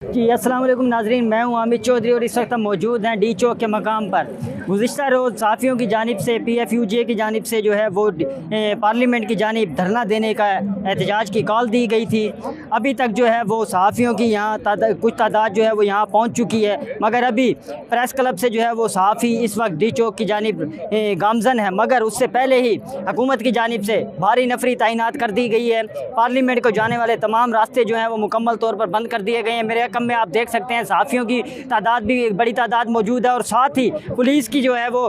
जी अस्सलाम वालेकुम नाजरीन, मैं हूँ आमिर चौधरी और इस वक्त हम मौजूद हैं डी चौक के मकाम पर। गुज़िश्ता रोज़ साफ़ियों की जानिब से PFUJ की जानिब से जो है वो पार्लियामेंट की जानिब धरना देने का एहतजाज की कॉल दी गई थी। अभी तक जो है वो सहाफ़ियों की यहाँ कुछ तादाद जो है वो यहाँ पहुँच चुकी है, मगर अभी प्रेस क्लब से जो है वो सहाफ़ी इस वक्त डी चौक की जानिब गामजन है। मगर उससे पहले ही हुकूमत की जानिब से भारी नफरी तैनात कर दी गई है। पार्लियामेंट को जाने वाले तमाम रास्ते जो हैं वो मुकम्मल तौर पर बंद कर दिए गए हैं। मेरे रकम में आप देख सकते हैं सहाफ़ियों की तादाद भी एक बड़ी तादाद मौजूद है और साथ ही पुलिस की जो है वो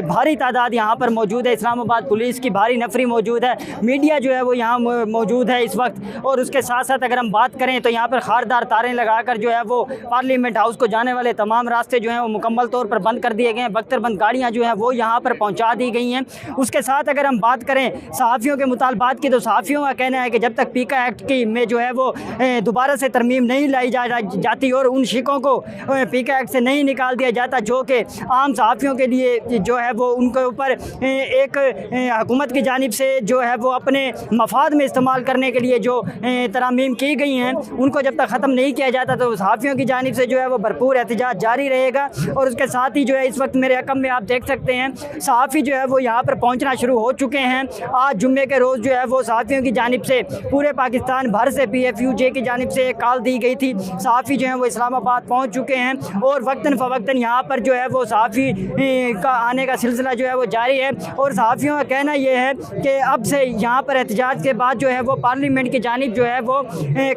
भारी तादाद यहाँ पर मौजूद है। इस्लामाबाद पुलिस की भारी नफरी मौजूद है, मीडिया जो है वो यहाँ मौजूद है इस वक्त। और उसके साथ साथ अगर हम बात करें तो यहाँ पर खारदार तारें लगाकर जो है वो पार्लियामेंट हाउस को जाने वाले तमाम रास्ते जो हैं वो मुकम्मल तौर पर बंद कर दिए गए हैं। बख्तरबंद गाड़ियाँ जो हैं वो यहाँ पर पहुँचा दी गई हैं। उसके साथ अगर हम बात करें सहाफ़ियों के मुतालबात की तो सहाफ़ियों का कहना है कि जब तक पीका एक्ट की में जो है वो दोबारा से तरमीम नहीं लाई जाती और उन शिकों को पीका एक्ट से नहीं निकाल दिया जाता जो कि आम सहाफ़ियों के लिए जो है वो उनके ऊपर एक हुकूमत की जानिब से जो है वो अपने मफाद में इस्तेमाल करने के लिए जो तरमीम की गई हैं, उनको जब तक ख़त्म नहीं किया जाता तो सहाफ़ियों की जानिब से जो है वो भरपूर एहतजाज जारी रहेगा। और उसके साथ ही जो है इस वक्त मेरे रकम में आप देख सकते हैं सहाफ़ी जो है वो यहाँ पर पहुँचना शुरू हो चुके हैं। आज जुम्मे के रोज़ जो है वो सहाफ़ियों की जानिब से पूरे पाकिस्तान भर से PFUJ की जानिब से एक कॉल दी गई थी। सहाफ़ी जो है वो इस्लामाबाद पहुँच चुके हैं और वक्तन फ़वक्तन यहाँ पर जो है वो सहाफ़ी का आने का सिलसिला जो है वो जारी है। और सहाफ़ियों का कहना ये है कि अब से यहाँ पर एहतजाज के बाद जो है वो पार्लियामेंट की जानिब जो है वो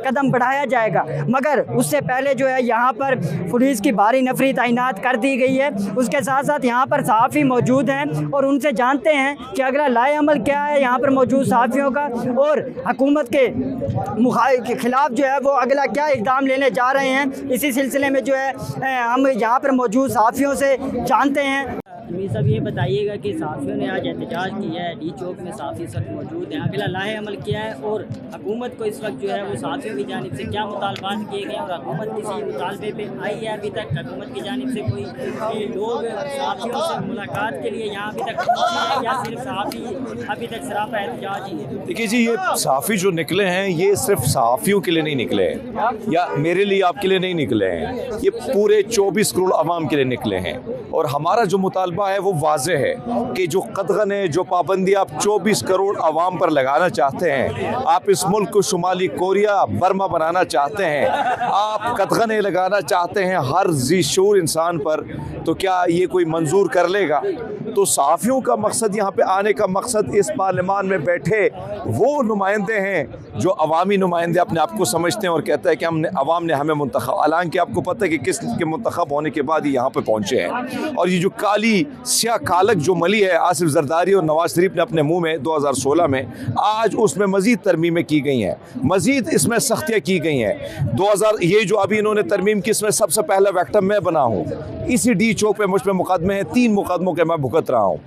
कदम बढ़ाया जाएगा, मगर उससे पहले जो है यहाँ पर पुलिस की भारी नफरी तैनात कर दी गई है। उसके साथ साथ यहाँ पर सहाफ़ी मौजूद हैं और उनसे जानते हैं कि अगला लाए अमल क्या है यहाँ पर मौजूद सहाफ़ियों का और हुकूमत के ख़िलाफ़ जो है वो अगला क्या इक़दाम लेने जा रहे हैं। इसी सिलसिले में जो है हम यहाँ पर मौजूद सहाफ़ियों से जानते हैं। अमीर साहब ये बताइएगा कि सहाफ़ियों ने आज एहतजाज किया है, डी चौक में सहाफ़ी सब मौजूद हैं, अगला लाहे अमल क्या है और हुकूमत को इस वक्त जो है वो सहाफ़ियों की जानिब से क्या मुतालबात किए गए और हुकूमत किसी मुतालबे पे आई है? अभी तक हुकूमत की जानिब से कोई लोग सहाफ़ियों से मुलाकात के लिए यहाँ अभी तक पहुँचे हैं या सिर्फ सहाफ़ी अभी तक सरापा एहतजाज ही है? देखिए जी, ये सहाफ़ी जो निकले हैं ये सिर्फ सहाफ़ियों के लिए नहीं निकले हैं या मेरे लिए आपके लिए नहीं निकले हैं, ये पूरे 24 करोड़ आवाम के लिए निकले हैं। और हमारा जो मुतालबा है वो वाज़ेह है कि जो कदगन है, जो पाबंदी आप 24 करोड़ आवाम पर लगाना चाहते हैं, आप इस मुल्क को शुमाली कोरिया बर्मा बनाना चाहते हैं, आप कदगने लगाना चाहते हैं हर ज़ी-शूर इंसान पर, तो क्या ये कोई मंजूर कर लेगा? तो सहाफ़ियों का मकसद, यहाँ पे आने का मकसद इस पार्लियामान में बैठे वो नुमाइंदे हैं जो अवामी नुमाइंदे अपने आप को समझते हैं और कहते हैं कि हमने अवाम ने हमें मुंतखब, हालांकि आपको पता है कि किस के मुंतखब होने के बाद ही यहाँ पे पहुँचे हैं। और ये जो काली स्या कालक जो मली है आसिफ जरदारी और नवाज शरीफ ने अपने मुंह में 2016 में, आज उसमें मज़ीद तरमीमें की गई हैं, मज़ीद इसमें सख्तियाँ की गई हैं। 2000 ये जो अभी इन्होंने तरमीम की, इसमें सबसे पहला विक्टिम मैं बना हूँ। इसी डी चौक पे मुझ पर मुकदमे हैं, 3 मुकदमों के मैं भुगत रहा हूँ।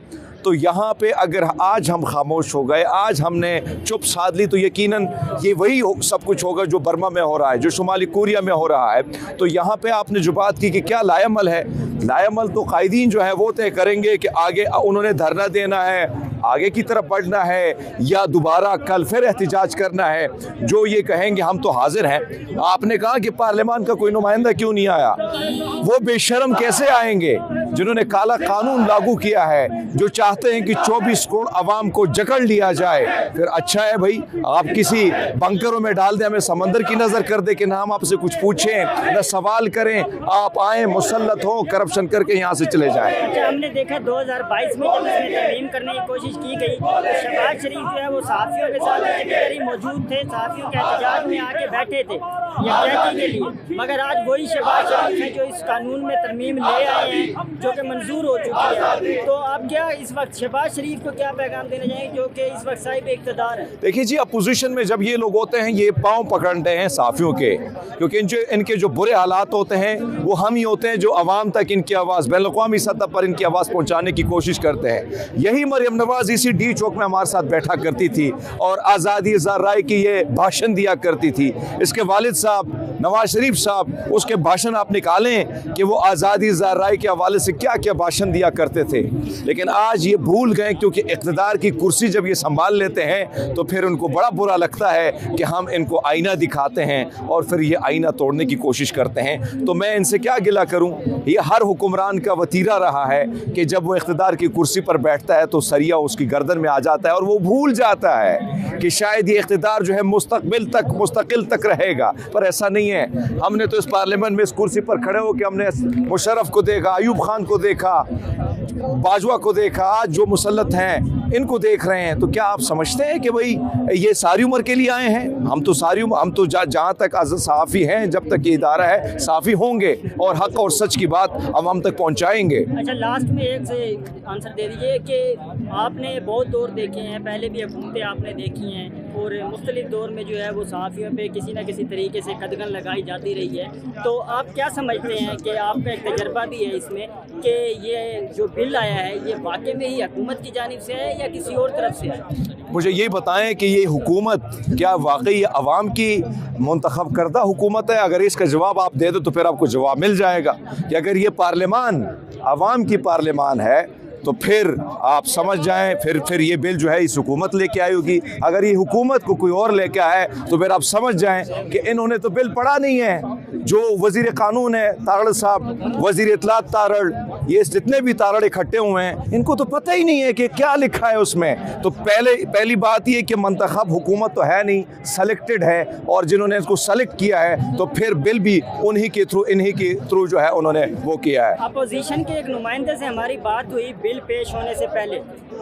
तो यहाँ पे अगर आज हम खामोश हो गए, आज हमने चुप साध ली, तो यकीनन ये वही सब कुछ होगा जो बर्मा में हो रहा है, जो शुमाली कोरिया में हो रहा है। तो यहाँ पे आपने जो बात की कि क्या लाएअमल है, लाएअमल तो कायदीन जो है वो तय करेंगे कि आगे उन्होंने धरना देना है, आगे की तरफ बढ़ना है या दोबारा कल फिर एहतजाज करना है। जो ये कहेंगे हम तो हाजिर हैं। आपने कहा कि पार्लियामान का कोई नुमाइंदा क्यों नहीं आया, वो बेशर्म कैसे आएंगे जिन्होंने काला कानून लागू किया है, जो चाहते हैं कि 24 करोड़ आवाम को जकड़ लिया जाए। फिर अच्छा है भाई, आप किसी बंकरों में डाल दें, हमें समंदर की नज़र कर दे कि ना हम आपसे कुछ पूछें न सवाल करें, आप आए मुसल्लत हो करप्शन करके यहाँ से चले जाएं। अच्छा, हमने देखा 2022 में जब इसमें तरमीम करने की कोशिश की गई तो शहबाज शरीफ जो है वो सहाफ़ियों के साथ मौजूद थे, सहाफ़ियों के एहतजाज में आके बैठे थे यकजहती के लिए, मगर आज वही शहबाज शरीफ हैं जो इस कानून में तरमीम ले आए हैं जो कि मंजूर हो चुकी है। तो आप क्या इस वक्त शहबाज शरीफ को क्या पैगाम देना चाहेंगे जो कि इस वक्त साहिब इक़्तिदार है? देखिए जी, अपोजिशन में जब ये लोग होते हैं ये पाँव पकड़ते हैं सहाफ़ियों के, क्योंकि इनके जो बुरे हालात होते हैं वो हम ही होते हैं जो आवाम तक इनकी आवाज़, बैनुल-अक़वामी सतह पर इनकी आवाज़ पहुँचाने की कोशिश करते हैं। यही मरियम नवाज़ इसी डी चौक में हमारे साथ बैठा करती थी और आज़ादी ज़राए की ये भाषण दिया करती थी। इसके वालिद साहब, नवाज शरीफ साहब, उसके भाषण आप निकालें कि वो आज़ादी ज़राए के हवाले से क्या क्या भाषण दिया करते थे, लेकिन आज ये भूल गए क्योंकि इक़्तिदार की कुर्सी जब ये संभाल लेते हैं तो फिर उनको बड़ा बुरा लगता है कि हम इनको आईना दिखाते हैं और फिर ये आईना तोड़ने की कोशिश करते हैं। तो मैं इनसे क्या गिला करूं, ये हर हुक्मरान का वतीरा रहा है कि जब वो इक़्तिदार की कुर्सी पर बैठता है तो सरिया उसकी गर्दन में आ जाता है और वो भूल जाता है कि शायद ये इक़्तिदार जो है मुस्तकिल तक रहेगा, पर ऐसा नहीं है। हमने तो इस पार्लियामेंट में इस कुर्सी पर खड़े होकर हमने मुशर्रफ को देखा, अयूब खान को देखा, बाजवा को देखा, आज जो मुसल्लत हैं इनको देख रहे हैं। तो क्या आप समझते हैं कि भाई ये सारी उम्र के लिए आए हैं? हम तो जहाँ तक सहाफ़ी हैं, जब तक ये इदारा है सहाफ़ी होंगे और हक़ और सच की बात हम तक पहुँचाएंगे। अच्छा, लास्ट में एक से आंसर दे दीजिए कि आपने बहुत दौर देखे हैं, पहले भी हुकूमतें आपने देखी हैं और मुख्तलिफ दौर में जो है वो सहाफ़ियों पे किसी न किसी तरीके से कदगन लगाई जाती रही है। तो आप क्या समझते हैं कि आपका एक तजर्बा भी है इसमें कि ये जो बिल आया है ये वाकई में ही हुकूमत की जानिब से है या किसी और तरफ से है? मुझे ये बताएं कि ये हुकूमत क्या वाकई अवाम की मुंतखब करदा हुकूमत है? अगर इसका जवाब आप दे दो तो फिर आपको जवाब मिल जाएगा कि अगर ये पार्लियामान अवाम की पार्लियामान है तो फिर आप समझ जाएं, फिर ये बिल जो है इस हुकूमत लेके आई होगी। अगर ये हुकूमत को कोई और लेके आए तो फिर आप समझ जाएं कि इन्होंने तो बिल पढ़ा नहीं है। जो वज़ीर कानून है तारड़ साहब, वज़ीर इत्तलात तारड़, ये जितने भी तारड़ इकट्ठे हुए हैं इनको तो पता ही नहीं है कि क्या लिखा है उसमें। तो पहली बात ये कि मंतखब हुकूमत तो है नहीं, सेलेक्टेड है, और जिन्होंने इसको सेलेक्ट किया है तो फिर बिल भी इन्हीं के थ्रू जो है उन्होंने वो किया है। अपोजिशन के एक नुमाइंदे से हमारी बात हुई बिल पेश होने से पहले,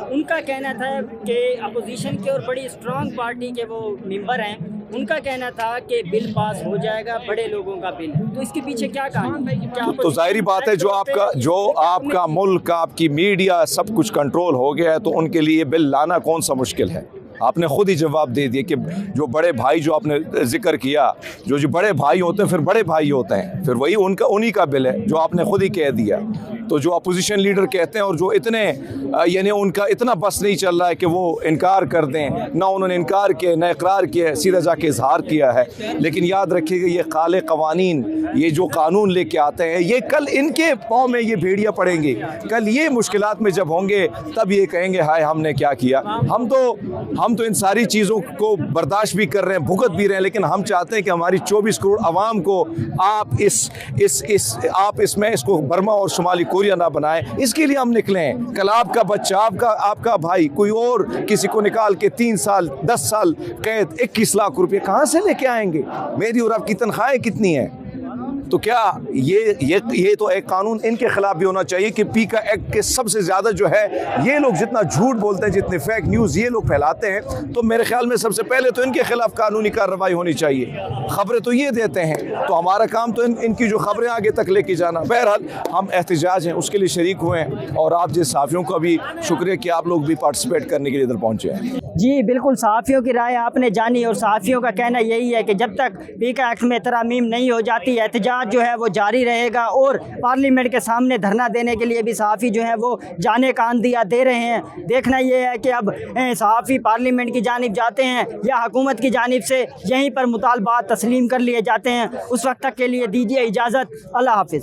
उनका कहना था कि अपोजिशन की और बड़ी स्ट्रांग पार्टी के वो मेंबर हैं, उनका कहना था कि बिल पास हो जाएगा, बड़े लोगों का बिल। तो इसके पीछे क्या कहानी? तो जाहिर बात है जो आपका मुल्क, आपकी मीडिया सब कुछ कंट्रोल हो गया है तो उनके लिए बिल लाना कौन सा मुश्किल है। आपने खुद ही जवाब दे दिया कि जो बड़े भाई जो आपने जिक्र किया, जो बड़े भाई होते हैं फिर बड़े भाई होते हैं, फिर वही उन्हीं का बिल है जो आपने खुद ही कह दिया। तो जो अपोजिशन लीडर कहते हैं और जो इतने यानी उनका इतना बस नहीं चल रहा है कि वो इनकार कर दें, ना उन्होंने इनकार किया ना इकरार किया, सीधा जाके इजहार किया है। लेकिन याद रखिएगा ये काले कवानीन, ये जो कानून लेके आते हैं, ये कल इनके पाँव में ये भेड़िया पड़ेंगी। कल ये मुश्किलात में जब होंगे तब ये कहेंगे हाय हमने क्या किया। हम तो इन सारी चीज़ों को बर्दाश्त भी कर रहे हैं, भुगत भी रहे हैं, लेकिन हम चाहते हैं कि हमारी 24 करोड़ आवाम को आप इसमें इसको बर्मा और शुमाली कोरिया ना बनाएं। इसके लिए हम निकले हैं। कल आपका बच्चा, आपका भाई कोई और किसी को निकाल के 3 साल 10 साल कैद 21 लाख रुपए कहाँ से लेके आएंगे? मेरी और आपकी तनख्वाहें कितनी हैं? तो क्या ये तो एक कानून इनके खिलाफ भी होना चाहिए कि पीका एक्ट के सबसे ज़्यादा जो है ये लोग जितना झूठ बोलते हैं, जितने फेक न्यूज़ ये लोग फैलाते हैं, तो मेरे ख्याल में सबसे पहले तो इनके खिलाफ कानूनी कार्रवाई होनी चाहिए। खबरें तो ये देते हैं तो हमारा काम तो इनकी जो खबरें आगे तक लेके जाना। बहरहाल हम एहतजाज हैं उसके लिए शरीक हुए हैं और आप जैसे सहाफ़ियों का भी शुक्रिया कि आप लोग भी पार्टिसिपेट करने के लिए इधर पहुँचे हैं। जी बिल्कुल, सहाफ़ियों की राय आपने जानी और सहाफ़ियों का कहना यही है कि जब तक पीका एक्ट में तरामीम नहीं हो जाती एहतजाज जो है वो जारी रहेगा और पार्लियामेंट के सामने धरना देने के लिए भी सहाफ़ी जो है वो जाने का अंदिया दे रहे हैं। देखना ये है कि अब सहाफ़ी पार्लियामेंट की जानिब जाते हैं या हुकूमत की जानिब से यहीं पर मुतालबात तस्लीम कर लिए जाते हैं। उस वक्त तक के लिए दीजिए इजाज़त। अल्लाह हाफ़िज़।